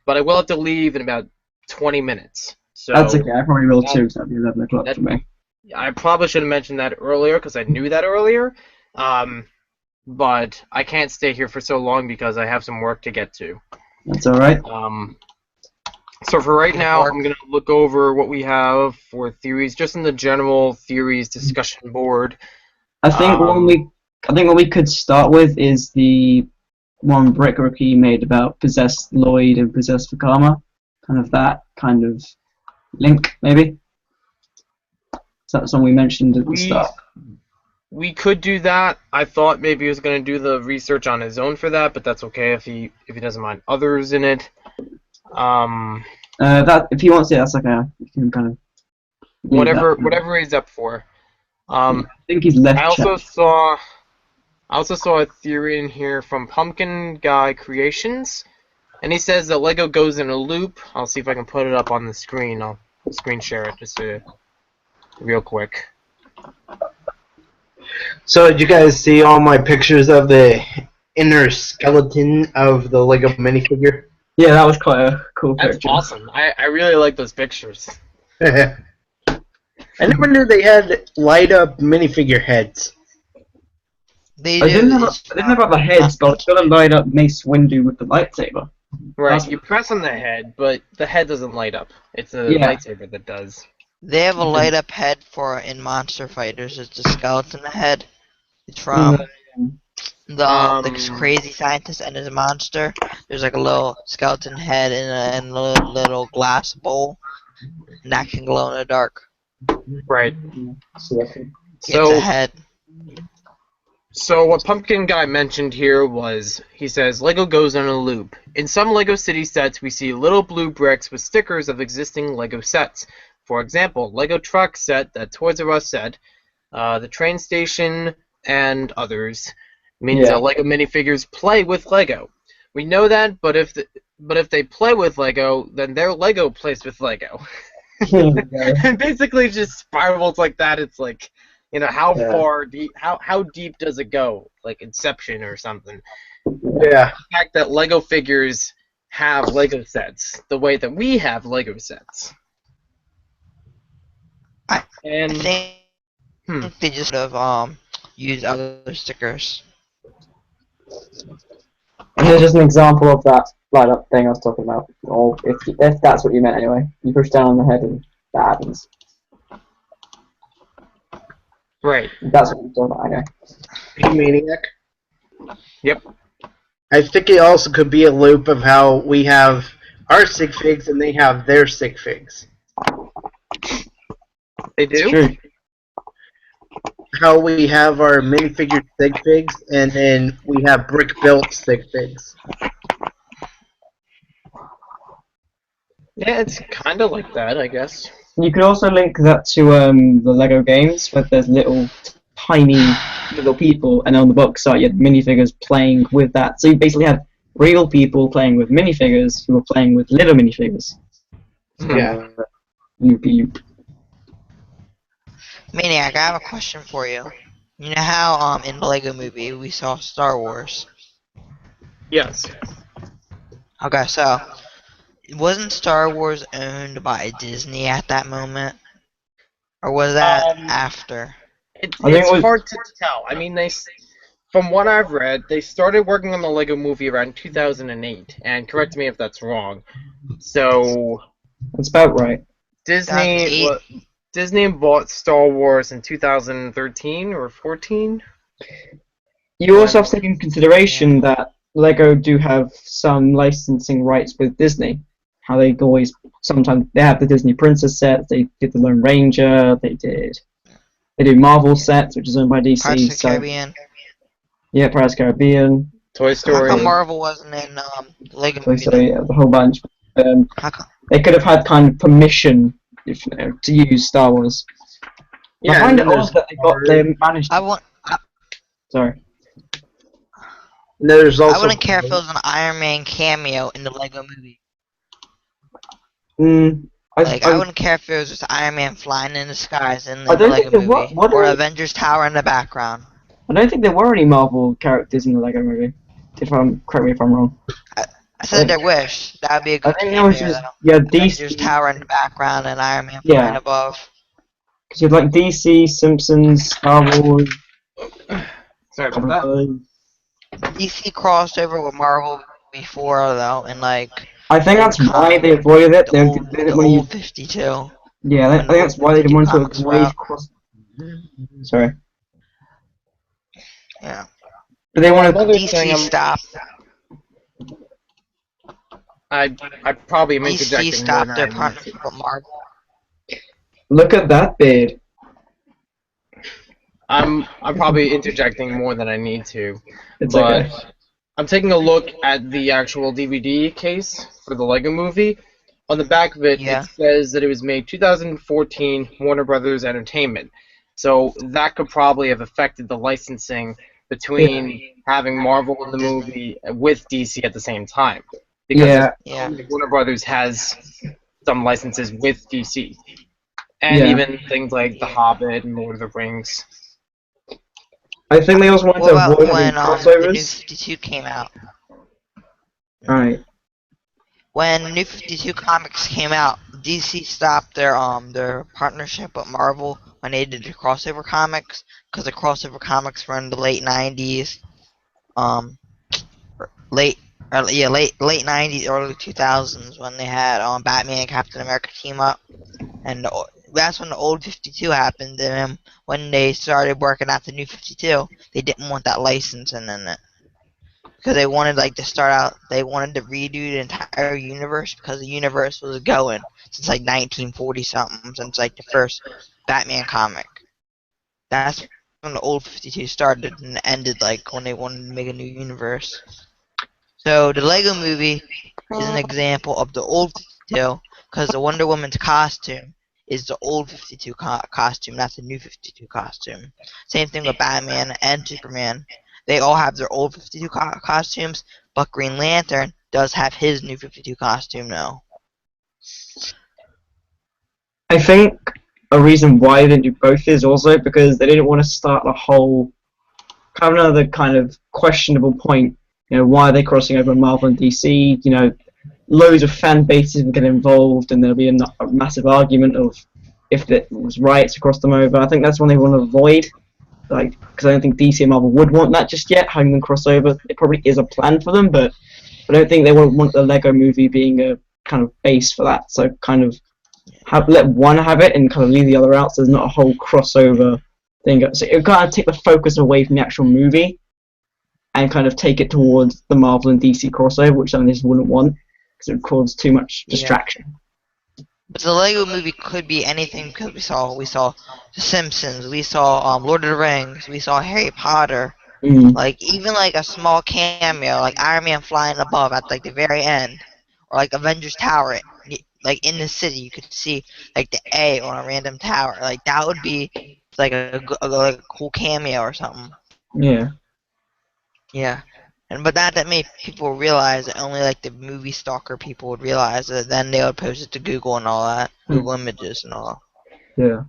But I will have to leave in about 20 minutes. So That's okay. I probably will too. So that'll be 11 o'clock for me. I probably should have mentioned that earlier because I knew that earlier. But I can't stay here for so long because I have some work to get to. That's all right. So for right now, I'm going to look over what we have for theories, just in the general theories discussion board. I think what we could start with is the one Brick Rookie made about possessed Lloyd and possessed Fakama. Kind of that kind of link, maybe. So that's one we mentioned at the start. We could do that. I thought maybe he was going to do the research on his own for that, but that's okay if he doesn't mind others in it. That if he wants it, that's okay. You can kind of whatever he's up for. I think he's left. I also saw a theory in here from Pumpkin Guy Creations, and he says that Lego goes in a loop. I'll see if I can put it up on the screen. I'll screen share it just real quick. So did you guys see all my pictures of the inner skeleton of the Lego minifigure? Yeah, that was quite a cool That's picture. awesome. I really like those pictures. I never knew they had light up minifigure heads. They I do. didn't know, It's I didn't know about the heads, but I was gonna light up Mace Windu with the lightsaber. Right, That's- you press on the head, but the head doesn't light up. It's a Yeah. lightsaber that does. They have a light up head for in Monster Fighters. It's a skeleton head. It's from the crazy scientist and his monster. There's like a little skeleton head in a little glass bowl, and that can glow in the dark. Right. It's a So, head. so what Pumpkin Guy mentioned here was, he says, Lego goes on a loop. In some Lego City sets, we see little blue bricks with stickers of existing Lego sets. For example, Lego Truck set that Toys R Us said, the train station, and others. Means that Lego minifigures play with Lego. We know that, but if they play with Lego, then their Lego plays with Lego. And basically, it just spirals like that. It's like, you know, how far deep, how deep does it go? Like Inception or something. Yeah. The fact that Lego figures have Lego sets the way that we have Lego sets. I And think they just have used other stickers. And there's just an example of that light up thing I was talking about. Or if that's what you meant anyway. You push down on the head and that happens. right. That's what you're talking about, anyway. Hey, Maniac. Yep. I think it also could be a loop of how we have our sig figs and they have their sig figs. They do? It's true. How we have our minifigure sig figs and then we have brick built sig figs. Yeah, it's kind of like that, I guess. You could also link that to the Lego games, where there's little tiny little people, and on the box art you had minifigures playing with that. So you basically had real people playing with minifigures who were playing with little minifigures. Yeah. Yoop. Maniac, I have a question for you. You know how in the Lego movie we saw Star Wars? Yes. Okay, so wasn't Star Wars owned by Disney at that moment? Or was that after? I think It's it was- hard to tell. I mean, from what I've read, they started working on the Lego movie around 2008, and correct me if that's wrong. So That's about right. Disney 2008? Disney bought Star Wars in 2013 or 14. You also have to take into consideration that Lego do have some licensing rights with Disney. How they always, sometimes they have the Disney Princess sets, they did the Lone Ranger, they do Marvel sets, which is owned by DC. Pirates of the So, Caribbean. yeah, Pirates of the Caribbean, Toy How Story. come Marvel wasn't in the Lego Toy movie? Story, then? the whole bunch. How come? They could have had kind of permission, if you know, to use Star Wars. I Yeah, find and it then odd that they managed. I want. Sorry. there's also I wouldn't care if it was an Iron Man cameo in the Lego movie. I I wouldn't care if it was just Iron Man flying in the skies in I the don't Lego think there movie, what or are- Avengers Tower in the background. I don't think there were any Marvel characters in the Lego movie. Correct me if I'm wrong. I said I wish that would be a I good think cameo. it was just Though. DC. Avengers Tower in the background and Iron Man Yeah. flying above. Because you had like DC, Simpsons, Star Wars. Sorry about that. DC crossed over with Marvel before though, and like I think that's why they avoided it. They didn't the want to use. old 52. Yeah, I think that's why they didn't want to comics were avoid out. cross. Sorry, Yeah. but they wanted. Another DC thing, stopped. I probably am DC interjecting more stopped than their I need partnership to. with Marvel. Look at that beard. I'm probably interjecting more than I need to, It's but okay. I'm taking a look at the actual DVD case for the Lego Movie. On the back of it, Yeah. it says that it was made 2014 Warner Brothers Entertainment. So that could probably have affected the licensing between having Marvel in the movie with DC at the same time. Because Yeah. Yeah. Warner Brothers has some licenses with DC. And Yeah. even things like The Hobbit and Lord of the Rings. I think they also wanted What to about avoid when having the new crossovers. 52 came out? Right. when New 52 comics came out, DC stopped their partnership with Marvel when they did the crossover comics, because the crossover comics were in the late 90s, um late late 90s, early 2000s, when they had Batman and Captain America team up, and that's when the old 52 happened. And when they started working out the New 52, they didn't want that license in it. Because they wanted they wanted to redo the entire universe, because the universe was going since like 1940 something, since like the first Batman comic. That's when the old 52 started and ended, like when they wanted to make a new universe. So the Lego movie is an example of the old 52, because the Wonder Woman's costume is the old 52 costume, not the new 52 costume. Same thing with Batman and Superman. They all have their old 52 costumes, but Green Lantern does have his new 52 costume now. I think a reason why they didn't do both is also because they didn't want to start a whole kind of another kind of questionable point. You know, why are they crossing over Marvel and DC? You know, loads of fan bases will get involved, and there'll be a massive argument of if it was right to cross them over. I think that's one they want to avoid, like, because I don't think DC and Marvel would want that just yet, having them cross over. It probably is a plan for them, but I don't think they want the Lego movie being a kind of base for that. So kind of let one have it and kind of leave the other out, so there's not a whole crossover thing. So it kind of take the focus away from the actual movie and kind of take it towards the Marvel and DC crossover, which I just wouldn't want, because it would cause too much distraction. But the Lego movie could be anything, because we saw The Simpsons, we saw Lord of the Rings, we saw Harry Potter, like even like a small cameo, like Iron Man flying above at like the very end, or like Avengers Tower, like in the city you could see like the A on a random tower. Like that would be like a cool cameo or something. Yeah. Yeah. But that made people realize that only like the movie stalker people would realize it. Then they would post it to Google and all that, Google Images and all. Yeah.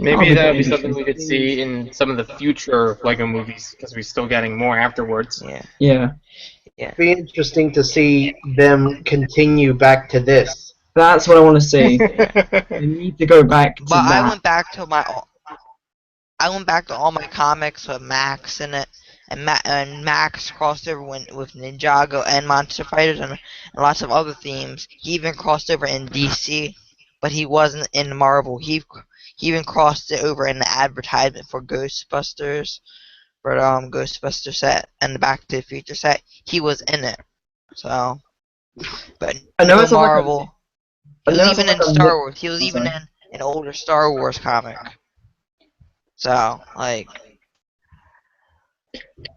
Maybe that would be something we could see in some of the future Lego movies, because we're still getting more afterwards. Yeah. It'd be interesting to see them continue back to this. That's what I want to see. They need to go back to But that. I went back to all my comics with Max in it, and Max crossed over with Ninjago and Monster Fighters and lots of other themes. He even crossed over in DC, but he wasn't in Marvel. He even crossed it over in the advertisement for Ghostbusters, for Ghostbuster set and the Back to the Future set. He was in it. So, but I know it's Marvel. He was even in Star Wars. He was I'm even sorry. in an older Star Wars comic. So, like,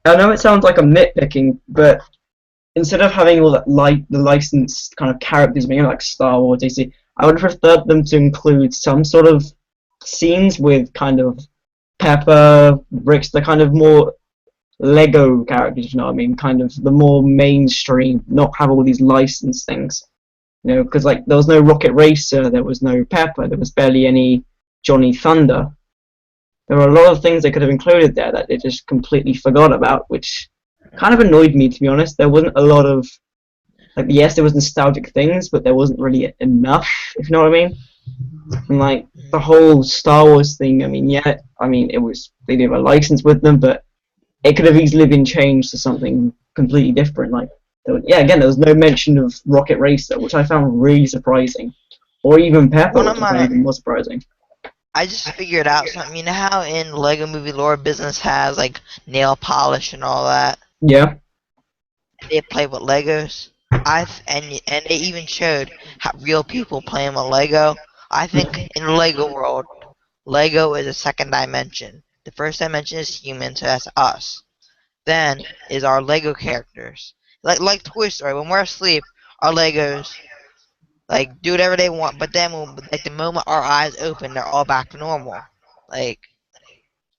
I know it sounds like I'm nitpicking, but instead of having all that the licensed kind of characters being like Star Wars, DC, I would have preferred them to include some sort of scenes with kind of Pepper, Bricks, the kind of more Lego characters, you know what I mean? Kind of the more mainstream, not have all these licensed things. You know, because like there was no Rocket Racer, there was no Pepper, there was barely any Johnny Thunder. There were a lot of things they could have included there that they just completely forgot about, which kind of annoyed me, to be honest. There wasn't a lot of, like, yes, there was nostalgic things, but there wasn't really enough, if you know what I mean. And like the whole Star Wars thing, I mean, yeah, I mean it was they did have a license with them, but it could have easily been changed to something completely different. Like, again, there was no mention of Rocket Racer, which I found really surprising, or even Pepper, which I found even more surprising. I just figured out something. You know how in Lego Movie lore business has like nail polish and all that? Yeah. They play with Legos. And they even showed how real people playing with Lego. I think in Lego world, Lego is a second dimension. The first dimension is human, so that's us. Then is our Lego characters. Like Toy Story, when we're asleep, our Legos like do whatever they want, but then like the moment our eyes open, they're all back to normal. Like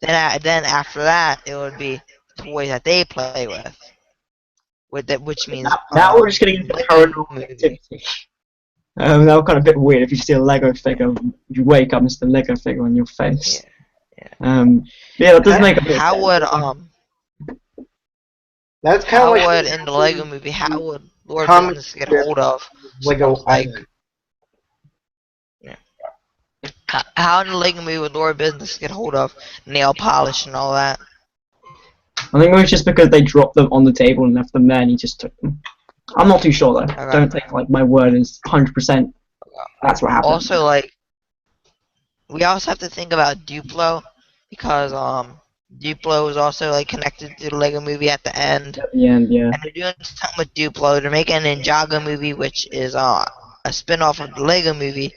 then after that, it would be toys that they play with that, which means now we're just getting into paranormal activity. That was kind of a bit weird if you see a Lego figure, you wake up and it's the Lego figure on your face. Yeah. Yeah, that does make a bit how of sense. would That's kind of how like would in the Lego movie how would Lore comic business get hold of. Lego Like, Island. how in the Lego movie would Lore business get hold of nail polish and all that? I think it was just because they dropped them on the table and left them there, and he just took them. I'm not too sure though. Okay. Don't take like my word as 100%. That's what happened. Also, like, we also have to think about Duplo, because Duplo is also like connected to the Lego movie at the end. At the end, yeah. And they're doing something with Duplo. They're making a Ninjago movie, which is a spin-off of the Lego movie,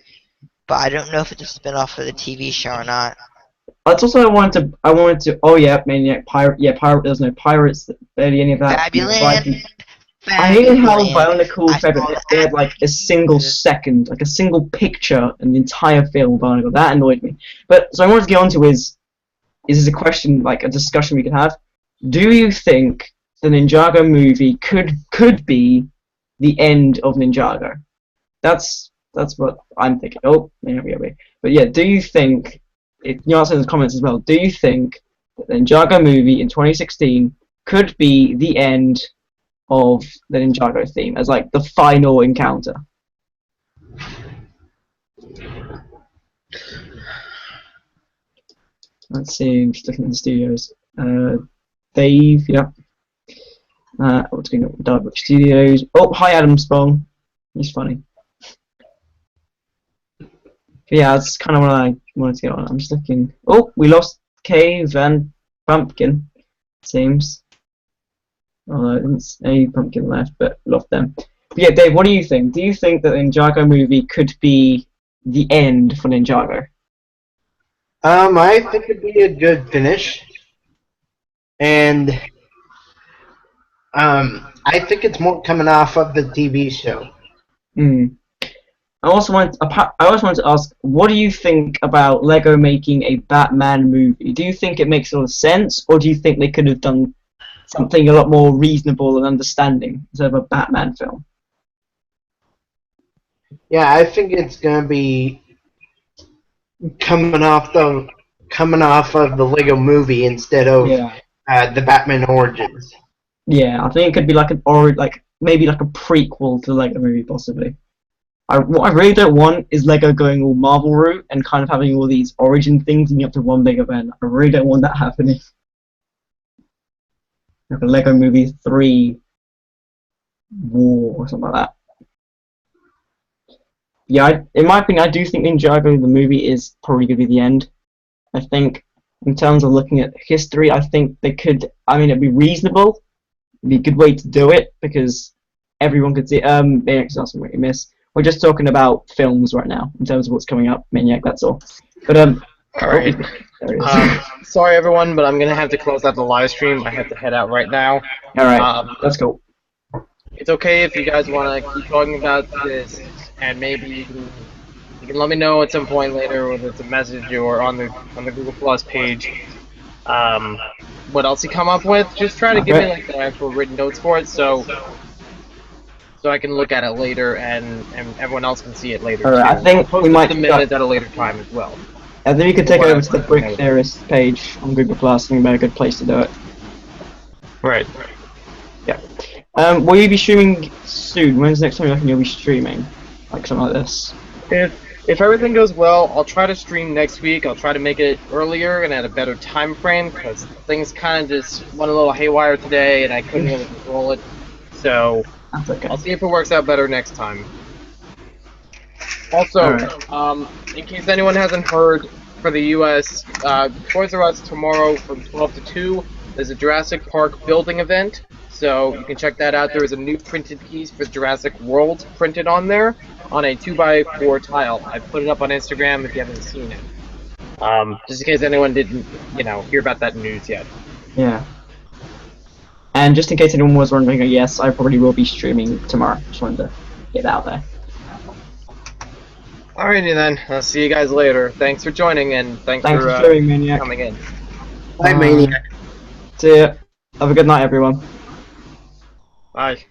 but I don't know if it's a spin-off of the TV show or not. That's also I wanted to. Oh yeah, Maniac Pirate. Yeah, Pirate. There's no pirates. Barely any of that. Fabuland. I hated how Fabuland. Bionicle I saw Fable they had like a single second, like a single picture in the entire film. Bionicle. That annoyed me. But so I wanted to get onto is this a question, like a discussion we could have? Do you think the Ninjago movie could be the end of Ninjago? That's what I'm thinking. Oh, maybe. But yeah, do you think? You answer in the comments as well. Do you think that the Ninjago movie in 2016 could be the end of the Ninjago theme as like the final encounter? Let's see. I'm just looking at the studios. Dave, yeah. What's going on with Dark Studios? Oh, hi Adam Spong. He's funny. But yeah, that's kind of what I wanted to get on. I'm just looking. Oh, we lost Cave and Pumpkin. Seems. Oh, there's a Pumpkin left, but lost them. But yeah, Dave, what do you think? Do you think that the Ninjago movie could be the end for Ninjago? I think it'd be a good finish, and I think it's more coming off of the TV show. I also wanted to ask, what do you think about Lego making a Batman movie? Do you think it makes a lot of sense, or do you think they could have done something a lot more reasonable and understanding instead of a Batman film? Yeah, I think it's gonna be coming off of the Lego movie instead of the Batman Origins. Yeah, I think it could be like maybe like a prequel to the Lego movie, possibly. What I really don't want is Lego going all Marvel route and kind of having all these origin things leading up to one big event. I really don't want that happening. Like a Lego Movie 3 War or something like that. Yeah, in my opinion, I do think Ninjago the movie is probably going to be the end. I think, in terms of looking at history, I think they could. I mean, it'd be reasonable. It'd be a good way to do it because everyone could see. Maniac's asking what you miss. We're just talking about films right now in terms of what's coming up. Maniac, that's all. But Alright. Sorry everyone, but I'm gonna have to close out the live stream. I have to head out right now. Alright, let's go. It's okay if you guys want to keep talking about this, and maybe you can let me know at some point later, whether it's a message or on the Google Plus page. What else you come up with? Just try to give me like the actual written notes for it, so I can look at it later and everyone else can see it later. Alright, I think we might submit it at a later time as well. I think we could take it over to the Brick Theorist page on Google Plus. I think that'd be a good place to do it. Right. Yeah. Will you be streaming soon? When's the next time you reckon you'll be streaming? Like something like this? If everything goes well, I'll try to stream next week. I'll try to make it earlier and at a better time frame because things kind of just went a little haywire today and I couldn't really control it. So That's okay. I'll see if it works out better next time. Also, in case anyone hasn't heard, for the U.S., Toys R Us tomorrow from 12 to 2, there's a Jurassic Park building event, so you can check that out. There is a new printed piece for Jurassic World printed on there on a 2x4 tile. I put it up on Instagram if you haven't seen it. Just in case anyone didn't, hear about that news yet. Yeah. And just in case anyone was wondering, yes, I probably will be streaming tomorrow. Just wanted to get out there. Alrighty then, I'll see you guys later. Thanks for joining and thanks for joining, Maniac. coming in. Bye, Maniac. See ya. Have a good night, everyone. Bye.